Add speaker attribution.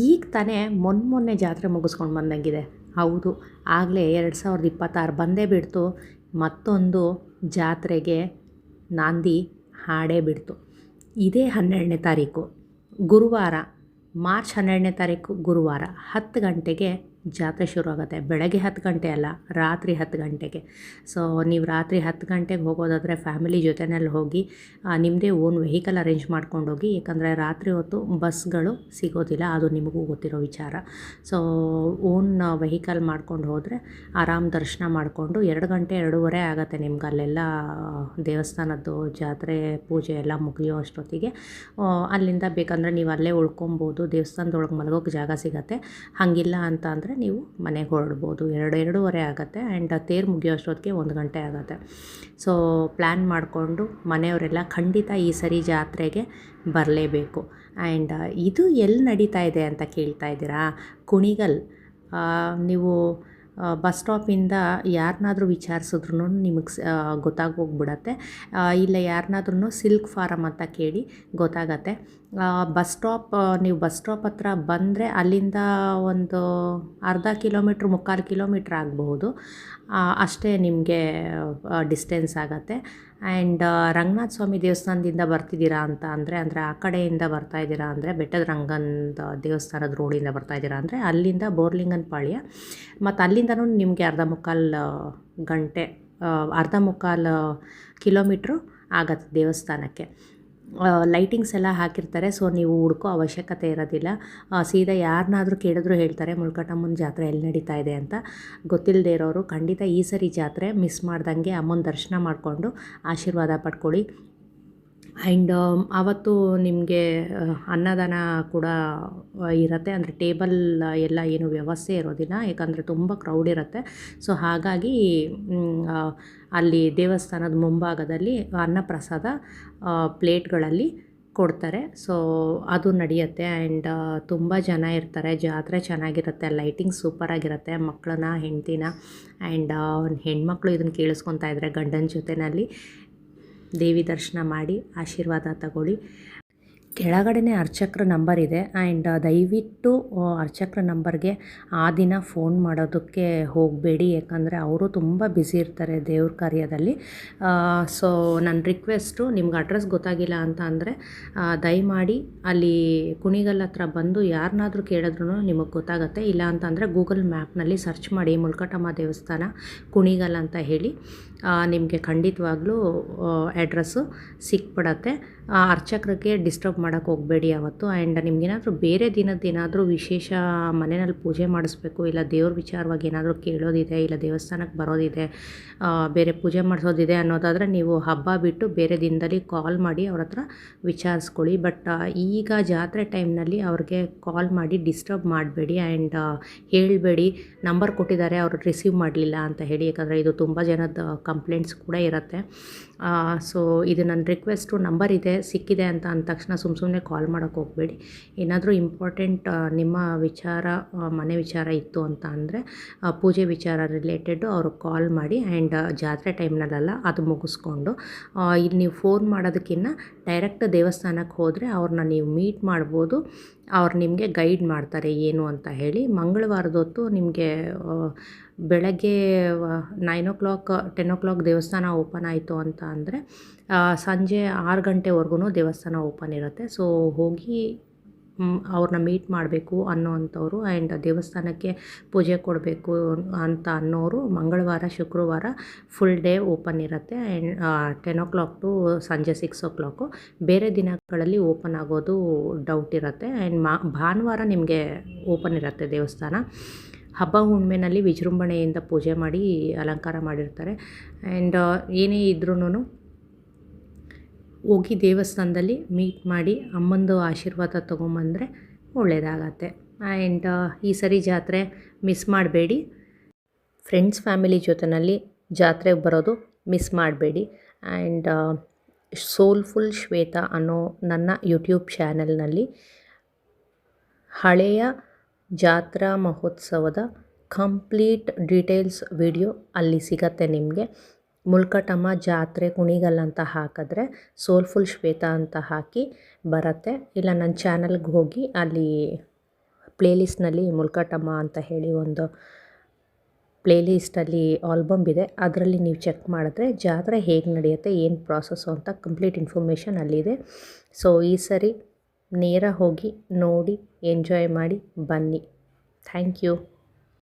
Speaker 1: ಈಗ ತಾನೇ ಮೊನ್ನೆ ಜಾತ್ರೆ ಮುಗಿಸ್ಕೊಂಡು ಬಂದಂಗಿದೆ. ಹೌದು, ಆಗಲೇ 2026 ಬಂದೇ ಬಿಡ್ತು. ಮತ್ತೊಂದು ಜಾತ್ರೆಗೆ ನಾಂದಿ ಹಾಡೇ ಬಿಡ್ತು. ಇದೇ 12ನೇ ತಾರೀಕು ಗುರುವಾರ, ಮಾರ್ಚ್ 12ನೇ ತಾರೀಕು ಗುರುವಾರ 10 ಗಂಟೆಗೆ ಜಾತ್ರೆ ಶುರು ಆಗುತ್ತೆ. ಬೆಳಗ್ಗೆ 10 ಗಂಟೆ ಅಲ್ಲ, ರಾತ್ರಿ 10 ಗಂಟೆಗೆ. ಸೊ ನೀವು ರಾತ್ರಿ 10 ಗಂಟೆಗೆ ಹೋಗೋದಾದರೆ ಫ್ಯಾಮಿಲಿ ಜೊತೆಯಲ್ಲಿ ಹೋಗಿ ನಿಮ್ಮದೇ ಓನ್ ವೆಹಿಕಲ್ ಅರೇಂಜ್ ಮಾಡ್ಕೊಂಡು ಹೋಗಿ. ಯಾಕಂದರೆ ರಾತ್ರಿ ಹೊತ್ತು ಬಸ್ಗಳು ಸಿಗೋದಿಲ್ಲ, ಅದು ನಿಮಗೂ ಗೊತ್ತಿರೋ ವಿಚಾರ. ಸೊ ಓನ್ ವೆಹಿಕಲ್ ಮಾಡ್ಕೊಂಡು ಹೋದರೆ ಆರಾಮ್ ದರ್ಶನ ಮಾಡಿಕೊಂಡು 2 ಗಂಟೆ 2:30 ಆಗುತ್ತೆ ನಿಮ್ಗೆ ಅಲ್ಲೆಲ್ಲ ದೇವಸ್ಥಾನದ್ದು ಜಾತ್ರೆ ಪೂಜೆ ಎಲ್ಲ ಮುಗಿಯೋ ಅಷ್ಟೊತ್ತಿಗೆ. ಅಲ್ಲಿಂದ ಬೇಕಂದರೆ ನೀವು ಅಲ್ಲೇ ಉಳ್ಕೊಬೋದು, ದೇವಸ್ಥಾನದೊಳಗೆ ಮಲಗೋಕ್ಕೆ ಜಾಗ ಸಿಗುತ್ತೆ. ಹಾಗಿಲ್ಲ ಅಂತ ಅಂದರೆ ನೀವು ಮನೆಗೆ ಹೊರಡ್ಬೋದು. 2:30 ಆಗುತ್ತೆ. ಆ್ಯಂಡ್ ತೇರು ಮುಗಿಯೋ ಅಷ್ಟೊತ್ತಿಗೆ 1 ಗಂಟೆ ಆಗುತ್ತೆ. ಸೊ ಪ್ಲ್ಯಾನ್ ಮಾಡಿಕೊಂಡು ಮನೆಯವರೆಲ್ಲ ಖಂಡಿತ ಈ ಸರಿ ಜಾತ್ರೆಗೆ ಬರಲೇಬೇಕು. ಆ್ಯಂಡ್ ಇದು ಎಲ್ಲಿ ನಡೀತಾ ಇದೆ ಅಂತ ಕೇಳ್ತಾ ಇದ್ದೀರಾ? ಕುಣಿಗಲ್. ನೀವು ಬಸ್ ಸ್ಟಾಪಿಂದ ಯಾರನ್ನಾದ್ರೂ ವಿಚಾರಿಸಿದ್ರೂ ನಿಮಗೆ ಗೊತ್ತಾಗೋಗ್ಬಿಡತ್ತೆ. ಇಲ್ಲ ಯಾರನ್ನಾದ್ರೂ ಸಿಲ್ಕ್ ಫಾರಮ್ ಅಂತ ಕೇಳಿ ಗೊತ್ತಾಗತ್ತೆ. ನೀವು ಬಸ್ ಸ್ಟಾಪ್ ಹತ್ರ ಬಂದರೆ ಅಲ್ಲಿಂದ ಒಂದು ಅರ್ಧ ಕಿಲೋಮೀಟ್ರ್ 3/4 ಕಿಲೋಮೀಟ್ರ್ ಆಗಬಹುದು. ಅಷ್ಟೇ ನಿಮಗೆ ಡಿಸ್ಟೆನ್ಸ್ ಆಗುತ್ತೆ. ಆ್ಯಂಡ್ ರಂಗನಾಥ ಸ್ವಾಮಿ ದೇವಸ್ಥಾನದಿಂದ ಬರ್ತಿದ್ದೀರಾ ಅಂತ ಅಂದರೆ ಆ ಕಡೆಯಿಂದ ಬರ್ತಾಯಿದ್ದೀರಾ ಅಂದರೆ, ಬೆಟ್ಟದ ರಂಗನ ದೇವಸ್ಥಾನದ ರೋಡಿಂದ ಬರ್ತಾಯಿದ್ದೀರಾ ಅಂದರೆ ಅಲ್ಲಿಂದ ಬೋರ್ಲಿಂಗನ ಪಾಳ್ಯ. ಮತ್ತು ಅಲ್ಲಿಂದನೂ ನಿಮಗೆ ಅರ್ಧ ಮುಕ್ಕಾಲು ಕಿಲೋಮೀಟ್ರು ಆಗತ್ತೆ ದೇವಸ್ಥಾನಕ್ಕೆ. ಲೈಟಿಂಗ್ಸ್ ಎಲ್ಲ ಹಾಕಿರ್ತಾರೆ. ಸೊ ನೀವು ಹುಡ್ಕೋ ಅವಶ್ಯಕತೆ ಇರೋದಿಲ್ಲ. ಸೀದಾ ಯಾರನ್ನಾದ್ರೂ ಕೇಳಿದ್ರು ಹೇಳ್ತಾರೆ ಮುಲ್ಕಟ್ಟಮ್ಮನ ಜಾತ್ರೆ ಎಲ್ಲಿ ನಡೀತಾ ಇದೆ ಅಂತ. ಗೊತ್ತಿಲ್ಲದೆ ಇರೋರು ಖಂಡಿತ ಈ ಸರಿ ಜಾತ್ರೆ ಮಿಸ್ ಮಾಡ್ದಂಗೆ ಅಮ್ಮನ ದರ್ಶನ ಮಾಡಿಕೊಂಡು ಆಶೀರ್ವಾದ ಪಡ್ಕೊಳ್ಳಿ. ಆ್ಯಂಡ್ ಆವತ್ತು ನಿಮಗೆ ಅನ್ನದಾನ ಕೂಡ ಇರುತ್ತೆ. ಅಂದರೆ ಟೇಬಲ್ ಎಲ್ಲ ಏನು ವ್ಯವಸ್ಥೆ ಇರೋದಿಲ್ಲ, ಯಾಕಂದರೆ ತುಂಬ ಕ್ರೌಡ್ ಇರುತ್ತೆ. ಸೊ ಹಾಗಾಗಿ ಅಲ್ಲಿ ದೇವಸ್ಥಾನದ ಮುಂಭಾಗದಲ್ಲಿ ಅನ್ನಪ್ರಸಾದ ಪ್ಲೇಟ್ಗಳಲ್ಲಿ ಕೊಡ್ತಾರೆ. ಸೊ ಅದು ನಡೆಯುತ್ತೆ. ಆ್ಯಂಡ್ ತುಂಬ ಜನ ಇರ್ತಾರೆ. ಜಾತ್ರೆ ಚೆನ್ನಾಗಿರುತ್ತೆ. ಲೈಟಿಂಗ್ ಸೂಪರಾಗಿರುತ್ತೆ. ಮಕ್ಕಳನ್ನ, ಹೆಂಡ್ತಿನ ಆ್ಯಂಡ್ ಹೆಣ್ಮಕ್ಳು ಇದನ್ನು ಕೇಳಿಸ್ಕೊತಾ ಇದ್ದರೆ ಗಂಡನ ಜೊತೆಯಲ್ಲಿ ದೇವಿ ದರ್ಶನ ಮಾಡಿ ಆಶೀರ್ವಾದ ತಗೊಳ್ಳಿ. ಕೆಳಗಡೆನೇ ಅರ್ಚಕ್ರ ನಂಬರ್ ಇದೆ. ಆ್ಯಂಡ್ ದಯವಿಟ್ಟು ಅರ್ಚಕ್ರ ನಂಬರ್ಗೆ ಆ ದಿನ ಫೋನ್ ಮಾಡೋದಕ್ಕೆ ಹೋಗಬೇಡಿ, ಯಾಕಂದರೆ ಅವರು ತುಂಬ ಬ್ಯುಸಿ ಇರ್ತಾರೆ ದೇವ್ರ ಕಾರ್ಯದಲ್ಲಿ. ಸೊ ನನ್ನ ರಿಕ್ವೆಸ್ಟು, ನಿಮ್ಗೆ ಅಡ್ರೆಸ್ ಗೊತ್ತಾಗಿಲ್ಲ ಅಂತ ಅಂದರೆ ದಯಮಾಡಿ ಅಲ್ಲಿ ಕುಣಿಗಲ್ ಹತ್ರ ಬಂದು ಯಾರನ್ನಾದ್ರೂ ಕೇಳಿದ್ರೂ ನಿಮಗೆ ಗೊತ್ತಾಗುತ್ತೆ. ಇಲ್ಲ ಅಂತಂದರೆ ಗೂಗಲ್ ಮ್ಯಾಪ್ನಲ್ಲಿ ಸರ್ಚ್ ಮಾಡಿ ಮುಲ್ಕಟ್ಟಮ್ಮ ದೇವಸ್ಥಾನ ಕುಣಿಗಲ್ ಅಂತ ಹೇಳಿ, ನಿಮಗೆ ಖಂಡಿತವಾಗ್ಲೂ ಅಡ್ರೆಸ್ಸು ಸಿಕ್ಬಿಡತ್ತೆ. ಅರ್ಚಕರಿಗೆ ಡಿಸ್ಟರ್ಬ್ ಮಾಡೋಕ್ಕೆ ಹೋಗಬೇಡಿ ಅವತ್ತು. ಆ್ಯಂಡ್ ನಿಮ್ಗೇನಾದರೂ ಬೇರೆ ದಿನದ್ದೇನಾದರೂ ವಿಶೇಷ ಮನೆಯಲ್ಲಿ ಪೂಜೆ ಮಾಡಿಸ್ಬೇಕು, ಇಲ್ಲ ದೇವ್ರ ವಿಚಾರವಾಗಿ ಏನಾದರೂ ಕೇಳೋದಿದೆ, ಇಲ್ಲ ದೇವಸ್ಥಾನಕ್ಕೆ ಬರೋದಿದೆ, ಬೇರೆ ಪೂಜೆ ಮಾಡಿಸೋದಿದೆ ಅನ್ನೋದಾದರೆ ನೀವು ಹಬ್ಬ ಬಿಟ್ಟು ಬೇರೆ ದಿನದಲ್ಲಿ ಕಾಲ್ ಮಾಡಿ ಅವ್ರ ಹತ್ರ ವಿಚಾರಿಸ್ಕೊಳ್ಳಿ. ಬಟ್ ಈಗ ಜಾತ್ರೆ ಟೈಮ್ನಲ್ಲಿ ಅವ್ರಿಗೆ ಕಾಲ್ ಮಾಡಿ ಡಿಸ್ಟರ್ಬ್ ಮಾಡಬೇಡಿ. ಆ್ಯಂಡ್ ಹೇಳಬೇಡಿ ನಂಬರ್ ಕೊಟ್ಟಿದ್ದಾರೆ ಅವರು ರಿಸೀವ್ ಮಾಡಲಿಲ್ಲ ಅಂತ ಹೇಳಿ, ಯಾಕಂದರೆ ಇದು ತುಂಬ ಜನದ ಕಂಪ್ಲೇಂಟ್ಸ್ ಕೂಡ ಇರುತ್ತೆ. ಸೊ ಇದು ನನ್ನ ರಿಕ್ವೆಸ್ಟು. ನಂಬರ್ ಇದೆ, ಸಿಕ್ಕಿದೆ ಅಂತ ಅಂದ ತಕ್ಷಣ ಸುಮ್ಮನೆ ಕಾಲ್ ಮಾಡೋಕ್ಕೆ ಹೋಗಬೇಡಿ. ಏನಾದರೂ ಇಂಪಾರ್ಟೆಂಟ್ ನಿಮ್ಮ ವಿಚಾರ, ಮನೆ ವಿಚಾರ ಇತ್ತು ಅಂತ ಅಂದರೆ, ಪೂಜೆ ವಿಚಾರ ರಿಲೇಟೆಡ್ಡು ಅವ್ರಿಗೆ ಕಾಲ್ ಮಾಡಿ. ಆ್ಯಂಡ್ ಜಾತ್ರೆ ಟೈಮ್ನಲ್ಲೆಲ್ಲ ಅದು ಮುಗಿಸ್ಕೊಂಡು ಇಲ್ಲಿ ನೀವು ಫೋನ್ ಮಾಡೋದಕ್ಕಿಂತ ಡೈರೆಕ್ಟ್ ದೇವಸ್ಥಾನಕ್ಕೆ ಹೋದರೆ ಅವ್ರನ್ನ ನೀವು ಮೀಟ್ ಮಾಡ್ಬೋದು. ಅವ್ರು ನಿಮಗೆ ಗೈಡ್ ಮಾಡ್ತಾರೆ ಏನು ಅಂತ ಹೇಳಿ. ಮಂಗಳವಾರದೊತ್ತು ನಿಮಗೆ ಬೆಳಗ್ಗೆ 9 10 o'clock ದೇವಸ್ಥಾನ ಓಪನ್ ಆಯಿತು ಅಂತ ಅಂದರೆ ಸಂಜೆ 6 ಗಂಟೆವರೆಗೂ ದೇವಸ್ಥಾನ ಓಪನ್ ಇರುತ್ತೆ. ಸೊ ಹೋಗಿ ಅವ್ರನ್ನ ಮೀಟ್ ಮಾಡಬೇಕು ಅನ್ನೋವಂಥವ್ರು, ಆ್ಯಂಡ್ ದೇವಸ್ಥಾನಕ್ಕೆ ಪೂಜೆ ಕೊಡಬೇಕು ಅಂತ ಅನ್ನೋರು ಮಂಗಳವಾರ, ಶುಕ್ರವಾರ ಫುಲ್ ಡೇ ಓಪನ್ ಇರುತ್ತೆ. ಆ್ಯಂಡ್ 10 o'clock ಟು ಸಂಜೆ 6 o'clock. ಬೇರೆ ದಿನಗಳಲ್ಲಿ ಓಪನ್ ಆಗೋದು ಡೌಟ್ ಇರುತ್ತೆ. ಆ್ಯಂಡ್ ಭಾನುವಾರ ನಿಮಗೆ ಓಪನ್ ಇರುತ್ತೆ ದೇವಸ್ಥಾನ. ಹಬ್ಬ ಹುಣ್ಣಿಮೆನಲ್ಲಿ ವಿಜೃಂಭಣೆಯಿಂದ ಪೂಜೆ ಮಾಡಿ ಅಲಂಕಾರ ಮಾಡಿರ್ತಾರೆ. ಆ್ಯಂಡ್ ಏನೇ ಇದ್ರೂ ಹೋಗಿ ದೇವಸ್ಥಾನದಲ್ಲಿ ಮೀಟ್ ಮಾಡಿ ಅಮ್ಮಂದು ಆಶೀರ್ವಾದ ತೊಗೊಂಬಂದರೆ ಒಳ್ಳೆಯದಾಗತ್ತೆ. ಆ್ಯಂಡ್ ಈ ಸರಿ ಜಾತ್ರೆ ಮಿಸ್ ಮಾಡಬೇಡಿ. ಫ್ರೆಂಡ್ಸ್ ಫ್ಯಾಮಿಲಿ ಜೊತೆಯಲ್ಲಿ ಜಾತ್ರೆಗೆ ಬರೋದು ಮಿಸ್ ಮಾಡಬೇಡಿ. ಆ್ಯಂಡ್ ಸೋಲ್ಫುಲ್ ಶ್ವೇತಾ ಅನ್ನೋ ನನ್ನ ಯೂಟ್ಯೂಬ್ ಚಾನಲ್ನಲ್ಲಿ ಹಳೆಯ ಜಾತ್ರಾ ಮಹೋತ್ಸವದ ಕಂಪ್ಲೀಟ್ ಡೀಟೇಲ್ಸ್ ವಿಡಿಯೋ ಅಲ್ಲಿ ಸಿಗತ್ತೆ ನಿಮಗೆ. ಮುಲ್ಕಟ್ಟಮ್ಮ ಜಾತ್ರೆ ಕುಣಿಗಲ್ ಅಂತ ಹಾಕಿದ್ರೆ ಸೋಲ್ಫುಲ್ ಶ್ವೇತಾ ಅಂತ ಹಾಕಿ ಬರುತ್ತೆ. ಇಲ್ಲ ನನ್ನ ಚಾನಲ್ಗೆ ಹೋಗಿ ಅಲ್ಲಿ ಪ್ಲೇಲಿಸ್ಟ್ನಲ್ಲಿ ಮುಲ್ಕಟಮ್ಮ ಅಂತ ಹೇಳಿ ಒಂದು ಪ್ಲೇಲಿಸ್ಟಲ್ಲಿ ಆಲ್ಬಮ್ ಇದೆ. ಅದರಲ್ಲಿ ನೀವು ಚೆಕ್ ಮಾಡಿದ್ರೆ ಜಾತ್ರೆ ಹೇಗೆ ನಡೆಯುತ್ತೆ, ಏನು ಪ್ರಾಸೆಸ್ಸು ಅಂತ ಕಂಪ್ಲೀಟ್ ಇನ್ಫಾರ್ಮೇಷನ್ ಅಲ್ಲಿದೆ. ಸೊ ಈ ಸರಿ ನೇರ ಹೋಗಿ ನೋಡಿ ಎಂಜಾಯ್ ಮಾಡಿ ಬನ್ನಿ. Thank you.